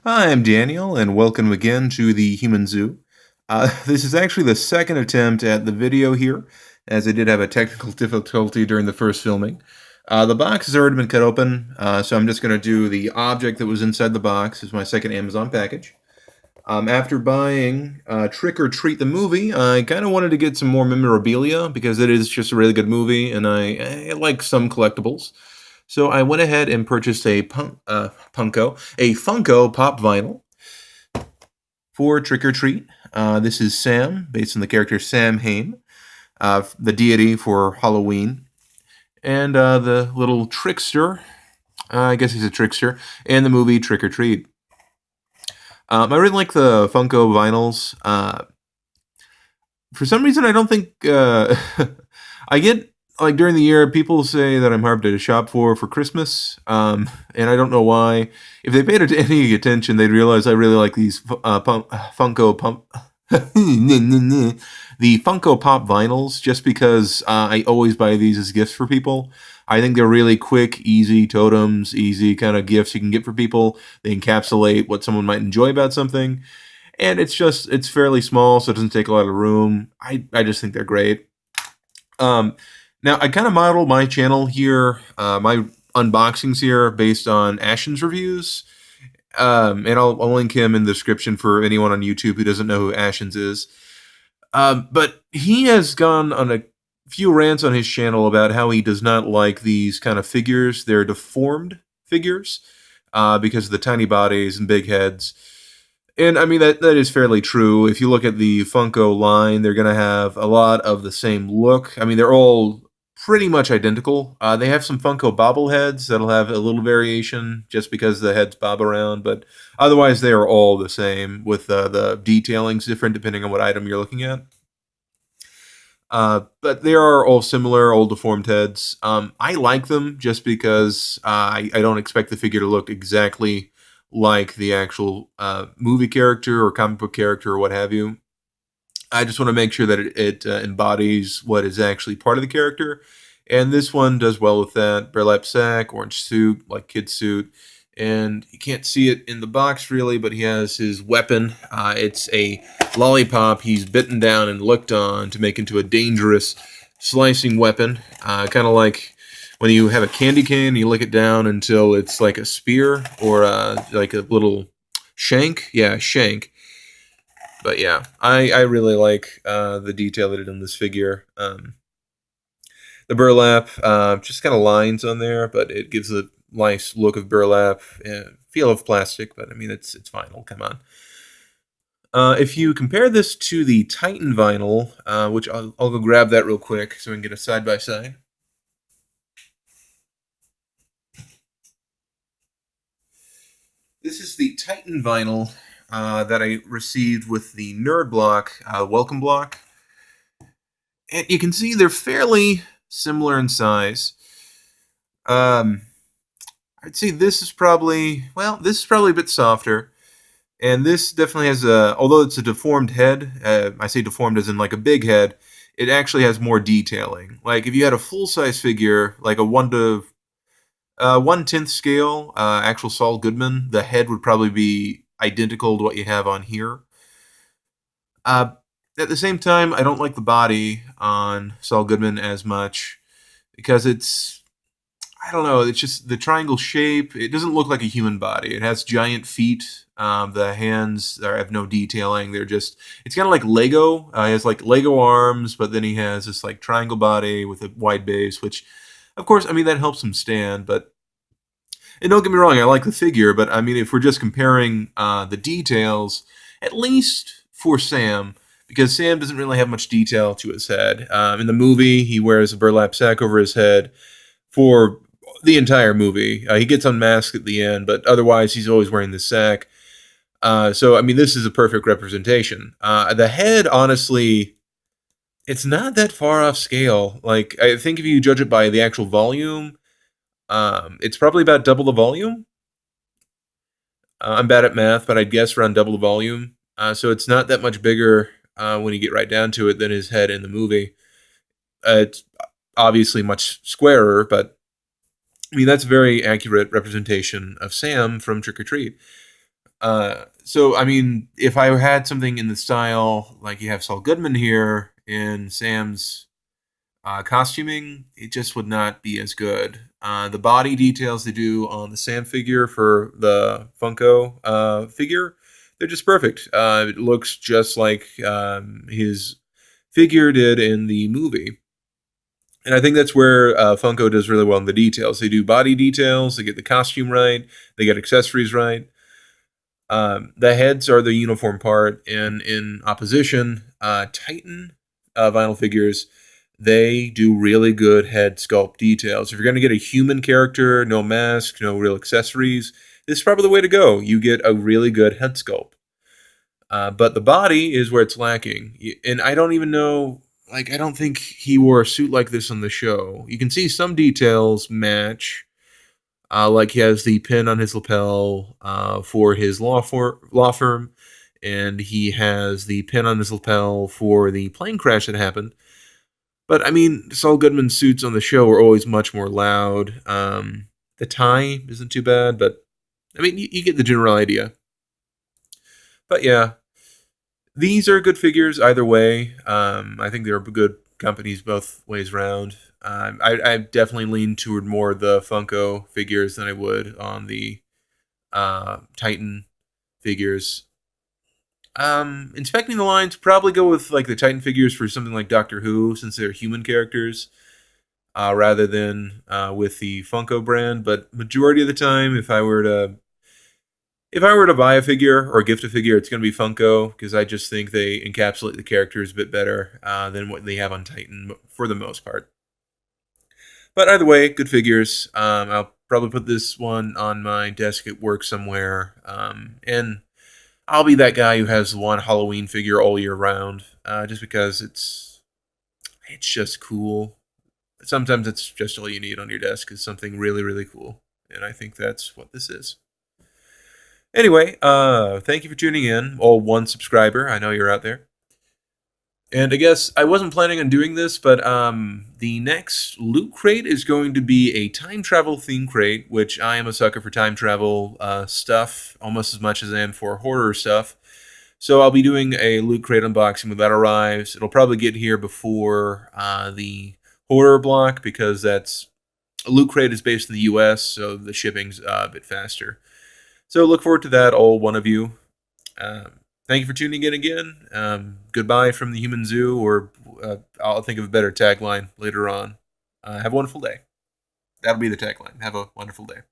Hi, I'm Daniel, and welcome again to the Human Zoo. This is actually the second attempt at the video here, as I did have a technical difficulty during the first filming. The box has already been cut open, so I'm just going to do the object that was inside the box as my second Amazon package. After buying Trick or Treat the movie, I kind of wanted to get some more memorabilia because it is just a really good movie, and I like some collectibles. So I went ahead and purchased a Funko Pop vinyl for Trick or Treat. This is Sam, based on the character Sam Hain, the deity for Halloween, and the little trickster. I guess he's a trickster in the movie Trick or Treat. I really like the Funko vinyls. For some reason, I don't think I get like during the year people say that I'm hard to shop for Christmas, and I don't know why. If they paid any attention, they'd realize I really like these Funko Pump. The Funko Pop vinyls, just because I always buy these as gifts for people. I think they're really quick, easy totems, easy kind of gifts you can get for people. They encapsulate what someone might enjoy about something, and it's fairly small, so it doesn't take a lot of room. I just think they're great. Um, Now I kind of model my channel here, my unboxings here, based on Ashen's reviews. And I'll link him in the description for anyone on YouTube who doesn't know who Ashens is. But he has gone on a few rants on his channel about how he does not like these kind of figures. They're deformed figures because of the tiny bodies and big heads. And I mean that is fairly true. If you look at the Funko line, they're going to have a lot of the same look. I mean, they're all pretty much identical. They have some Funko bobbleheads that'll have a little variation just because the heads bob around, but otherwise they are all the same. With the detailings different depending on what item you're looking at. But they are all similar, old deformed heads. I like them just because I don't expect the figure to look exactly like the actual movie character or comic book character or what have you. I just want to make sure that it embodies what is actually part of the character. And this one does well with that. Burlap sack, orange suit, like kid suit. And you can't see it in the box really, but he has his weapon. It's a lollipop he's bitten down and licked on to make into a dangerous slicing weapon. Kind of like when you have a candy cane, you lick it down until it's like a spear or like a little shank. Yeah, shank. But yeah, I really like the detail that it did in this figure. The burlap, just kind of lines on there, but it gives a nice look of burlap, feel of plastic. But I mean, it's vinyl. Come on. If you compare this to the Titan vinyl, which I'll go grab that real quick so we can get a side by side. This is the Titan vinyl that I received with the Nerd Block welcome block. And you can see they're fairly similar in size. Um, I'd say this is probably a bit softer. And this definitely has although it's a deformed head, I say deformed as in like a big head, it actually has more detailing. Like if you had a full size figure, like a 1/10 scale, actual Saul Goodman, the head would probably be identical to what you have on here. Uh, at the same time, I don't like the body on Saul Goodman as much because I don't know, it's just the triangle shape. It doesn't look like a human body. It has giant feet. The hands have no detailing. It's kind of like Lego. He has like Lego arms, but then he has this like triangle body with a wide base, which, of course, I mean, that helps him stand. And don't get me wrong, I like the figure, but I mean, if we're just comparing the details, at least for Sam, because Sam doesn't really have much detail to his head. In the movie, he wears a burlap sack over his head for the entire movie. He gets unmasked at the end, but otherwise, he's always wearing the sack. So, I mean, this is a perfect representation. The head, honestly, it's not that far off scale. Like, I think if you judge it by the actual volume, it's probably about double the volume. I'm bad at math, but I'd guess around double the volume. So it's not that much bigger when you get right down to it than his head in the movie. It's obviously much squarer, but I mean that's a very accurate representation of Sam from Trick or Treat. So I mean, if I had something in the style like you have Saul Goodman here in Sam's costuming, it just would not be as good. The body details they do on the Sam figure for the Funko figure, they're just perfect. It looks just like his figure did in the movie. And I think that's where Funko does really well in the details. They do body details, they get the costume right, they get accessories right. The heads are the uniform part, and in opposition, Titan vinyl figures, they do really good head sculpt details. If you're going to get a human character, no mask, no real accessories, this is probably the way to go. You get a really good head sculpt. But the body is where it's lacking. And I don't even know, like, I don't think he wore a suit like this on the show. You can see some details match. Like he has the pin on his lapel for his law firm, and he has the pin on his lapel for the plane crash that happened. But I mean, Saul Goodman's suits on the show are always much more loud. The tie isn't too bad, but I mean, you get the general idea. But yeah, these are good figures either way. I think they're good companies both ways around. I definitely lean toward more the Funko figures than I would on the Titan figures. Inspecting the lines, probably go with like the Titan figures for something like Doctor Who, since they're human characters, rather than with the Funko brand. But majority of the time, if I were to buy a figure or gift a figure, it's going to be Funko because I just think they encapsulate the characters a bit better than what they have on Titan for the most part. But either way, good figures. I'll probably put this one on my desk at work somewhere, and I'll be that guy who has one Halloween figure all year round, just because it's just cool. Sometimes it's just all you need on your desk is something really really cool, and I think that's what this is. Anyway, thank you for tuning in, all one subscriber. I know you're out there. And I guess I wasn't planning on doing this, but the next loot crate is going to be a time travel theme crate, which I am a sucker for time travel stuff almost as much as I am for horror stuff. So I'll be doing a loot crate unboxing when that arrives. It'll probably get here before the horror block because that's a loot crate is based in the U.S., so the shipping's a bit faster. So look forward to that, all one of you. Um, Thank you for tuning in again. Goodbye from the Human Zoo, or I'll think of a better tagline later on. Have a wonderful day. That'll be the tagline. Have a wonderful day.